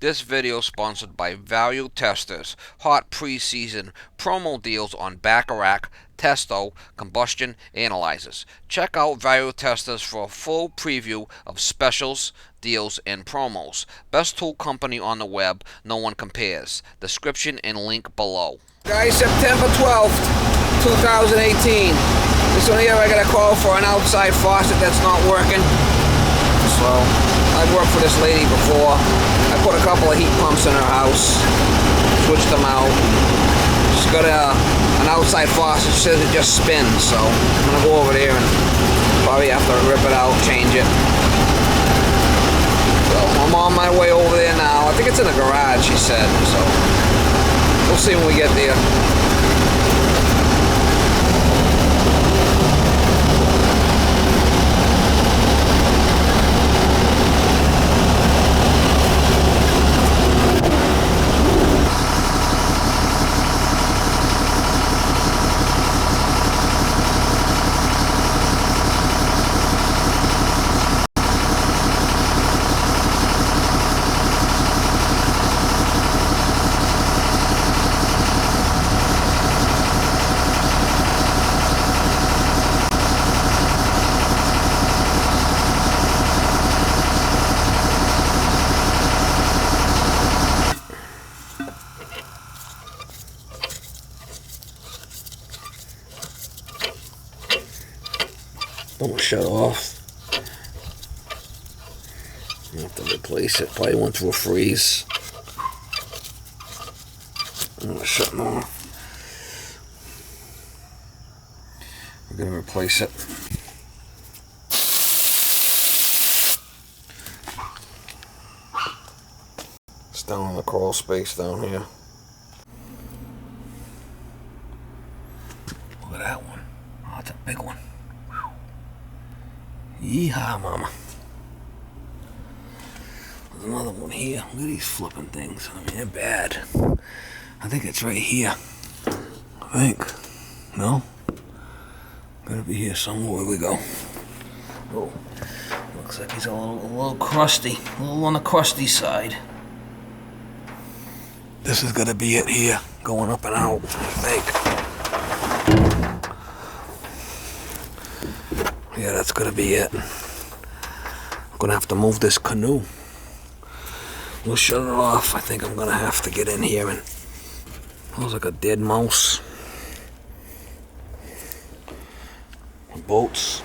This video is sponsored by Value Testers. Hot preseason promo deals on Bacharach, Testo, combustion analyzers. Check out Value Testers for a full preview of specials, deals, and promos. Best tool company on the web, no one compares. Description and link below. Guys, September 12th, 2018. This one here I got a call for an outside faucet that's not working. So, I've worked for this lady before. I put a couple of heat pumps in her house, switched them out. She's got an outside faucet. She says it just spins, so I'm gonna go over there and probably have to rip it out, change it. So I'm on my way over there now. I think it's in the garage, she said, so we'll see when we get there. Don't shut off. You have to replace it. Probably went through a freeze. I'm not shutting off. We're gonna replace it. It's down in the crawl space down here. Look at that one. Oh, that's a big one. Yeehaw, mama. There's another one here. Look at these flipping things. I mean, they're bad. I think it's right here. I think. No? Gotta be here somewhere. Where we go? Oh. Looks like he's a little crusty. A little on the crusty side. This is gonna be it here. Going up and out, I think. Yeah, that's gonna be it. I'm gonna have to move this canoe. We'll shut it off. I think I'm gonna have to get in here and... Looks like a dead mouse. Boats.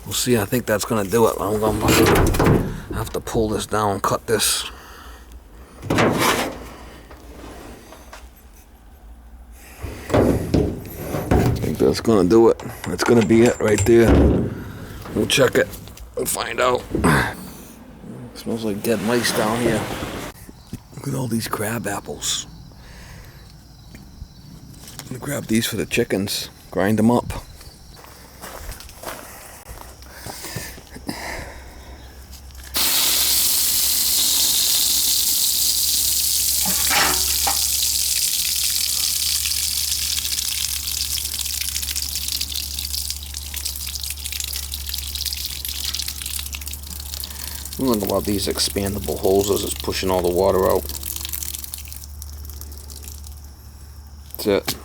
We'll see. I think that's gonna do it. I'm gonna have to pull this down, cut this. That's gonna do it. That's gonna be it right there. We'll check it. We'll find out. It smells like dead mice down here. Look at all these crab apples. I'm gonna grab these for the chickens. Grind them up. Look about these expandable hoses. It's pushing all the water out. That's it.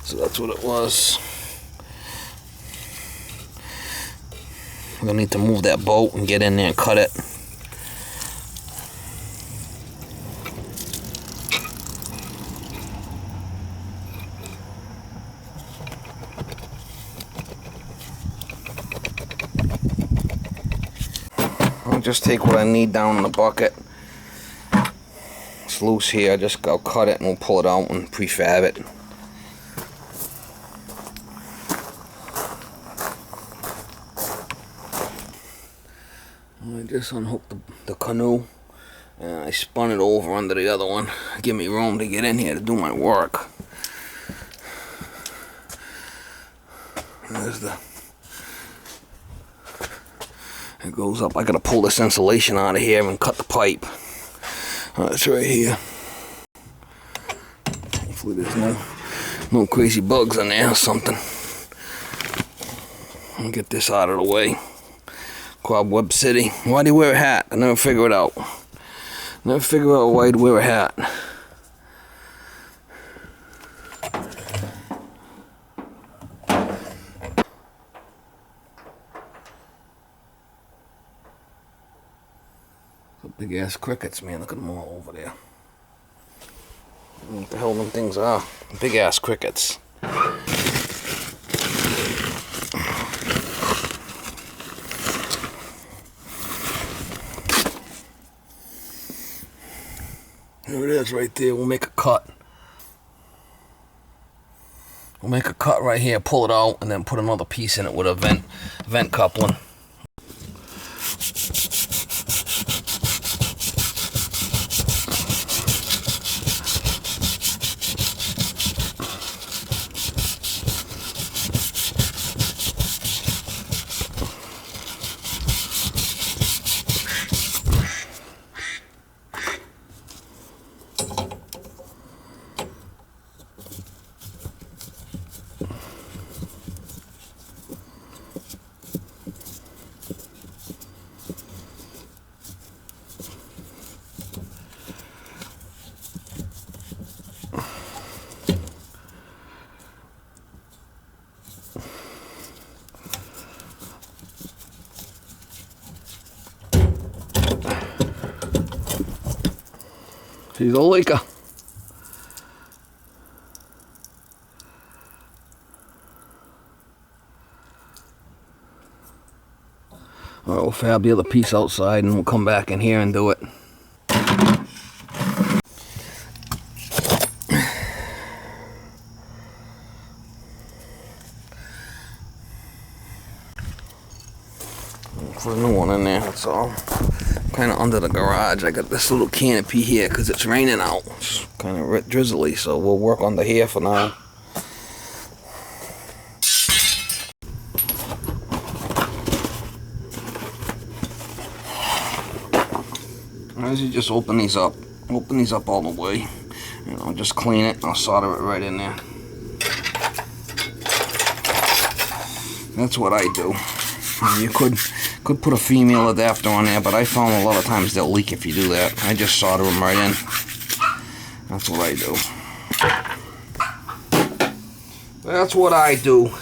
So that's what it was. I'm gonna need to move that boat and get in there and cut it. I'll just take what I need down in the bucket. It's loose here. I'll cut it and we'll pull it out and prefab it. I just unhooked the canoe and I spun it over under the other one. Give me room to get in here to do my work. There's the... It goes up. I gotta pull this insulation out of here and cut the pipe. It's right here. Hopefully there's no crazy bugs in there or something. I'll get this out of the way. Cobweb City. Why do you wear a hat? I never figure it out. Never figure out why I'd wear a hat. Big ass crickets, man. Look at them all over there. I don't know what the hell them things are. Big ass crickets. There it is right there. We'll make a cut. We'll make a cut right here, pull it out, and then put another piece in it with a vent coupling. She's a leaker. Alright, we'll fab the other piece outside and we'll come back in here and do it. Put a new one in there, that's all. Kind of under the garage. I got this little canopy here because it's raining out. It's kind of drizzly, so we'll work under here for now. As you just open these up all the way, and I'll just clean it and I'll solder it right in there. That's what I do. You could put a female adapter on there, but I found a lot of times they'll leak if you do that. I just solder them right in. That's what I do. That's what I do.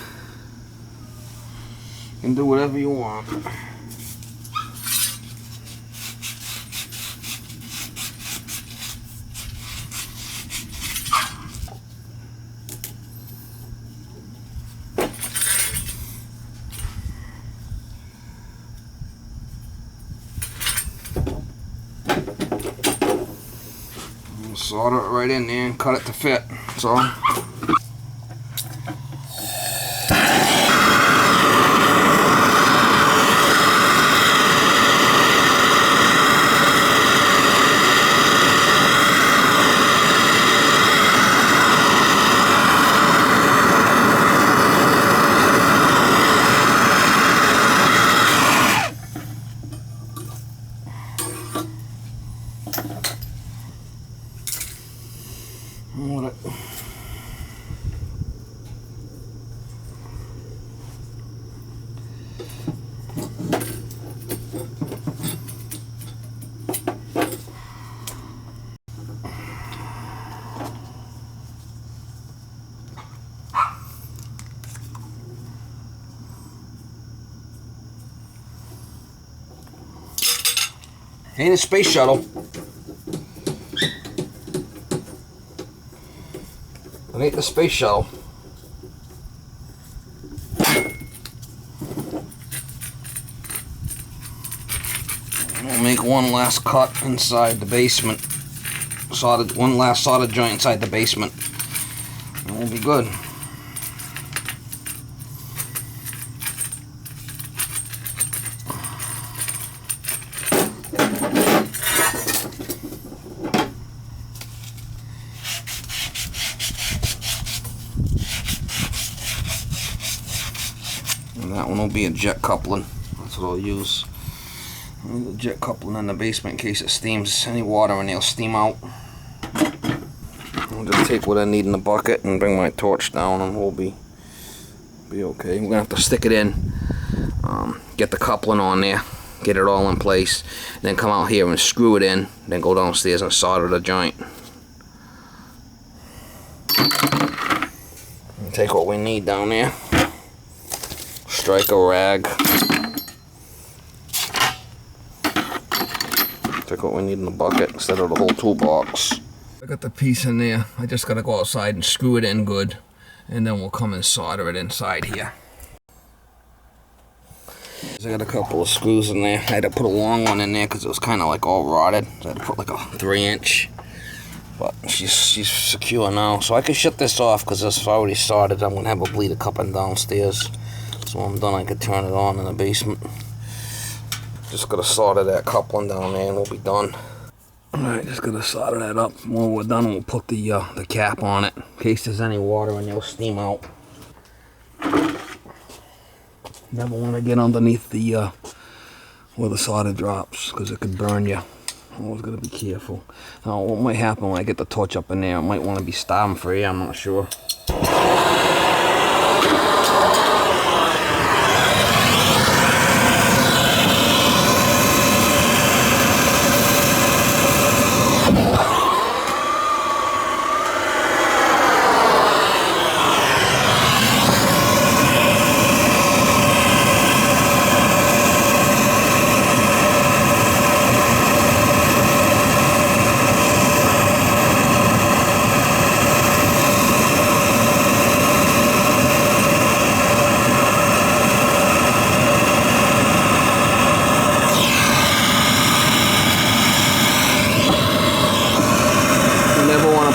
You can do whatever you want. Solder it right in there and cut it to fit. That's all. Ain't a space shuttle. It ain't the space shuttle. We'll make one last cut inside the basement. One last solder joint inside the basement. And we'll be good. And that one will be a jet coupling. That's what I'll use. The jet coupling in the basement in case it steams. Any water in there will steam out. I'll just take what I need in the bucket and bring my torch down and we'll be okay. We're gonna have to stick it in, get the coupling on there, get it all in place, and then come out here and screw it in, then go downstairs and solder the joint. And take what we need down there, strike a rag, take what we need in the bucket instead of the whole toolbox. I got the piece in there. I just gotta go outside and screw it in good, and then we'll come and solder it inside here. I got a couple of screws in there. I had to put a long one in there because it was kind of like all rotted. So I had to put like a 3-inch. But she's secure now. So I can shut this off because it's already soldered. I'm going to have a bleeder coming downstairs. So when I'm done, I can turn it on in the basement. Just got to solder that coupling down there and we'll be done. Alright, just got to solder that up. When we're done, we'll put the cap on it in case there's any water and it'll steam out. Never want to get underneath the where the solder drops because it could burn you. Always got to be careful. Now, what might happen when I get the torch up in there, I might want to be starving for air, I'm not sure.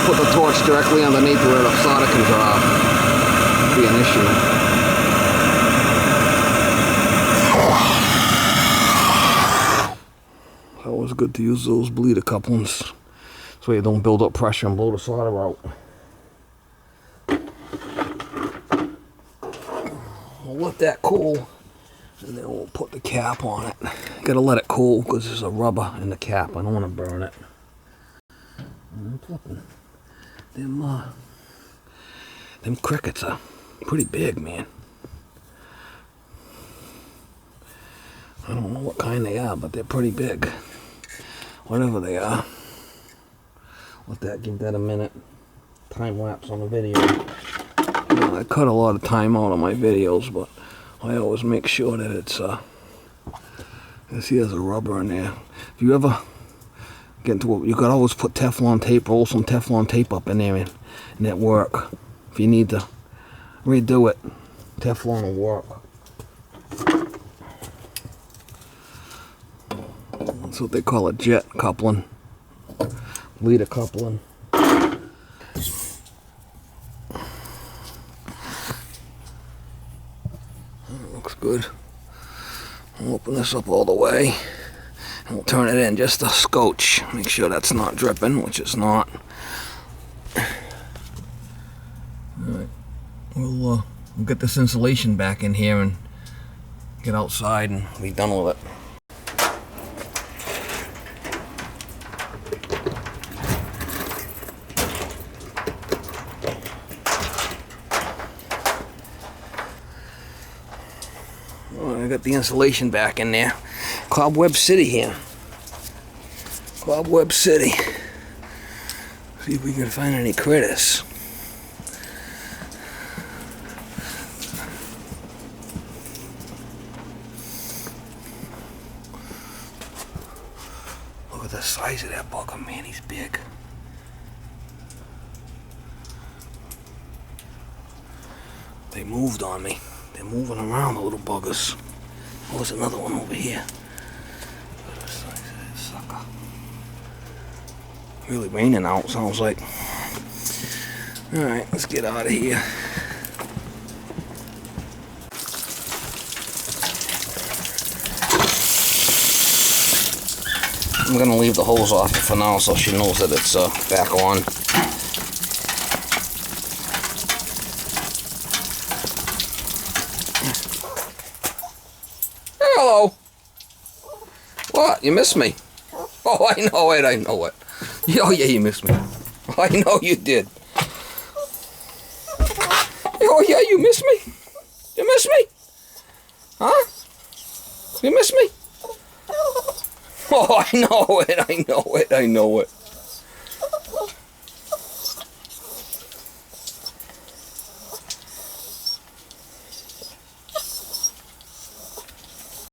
Put the torch directly underneath where the solder can drop. Be an issue. It's always good to use those bleeder couplings so you don't build up pressure and blow the solder out. We'll let that cool and then we'll put the cap on it. Gotta let it cool because there's a rubber in the cap. I don't want to burn it. I'm flipping. Them crickets are pretty big, man. I don't know what kind they are, but they're pretty big. Whatever they are. Give that a minute. Time lapse on the video. You know, I cut a lot of time out of my videos, but I always make sure that it's you see there's a rubber in there. If you ever get into it, you could always put Teflon tape, roll some Teflon tape up in there and it work. If you need to redo it, Teflon will work. That's what they call a jet coupling, bleeder coupling. That looks good. I'll open this up all the way. And we'll turn it in just a scotch. Make sure that's not dripping, which it's not. Alright. We'll get this insulation back in here and get outside and be done with it. I got the insulation back in there. Cobweb City here. Cobweb City. See if we can find any critters. Look at the size of that bugger, man. He's big. They moved on me. They're moving around, the little buggers. Oh, there's another one over here. Look at the size of that sucker. Really raining out, sounds like. Alright, let's get out of here. I'm gonna leave the hose off for now so she knows that it's back on. Hello. What? You missed me? Oh, I know it. I know it. Oh, yeah, you missed me. I know you did. Oh, yeah, you missed me. You missed me? Huh? You missed me? Oh, I know it. I know it. I know it.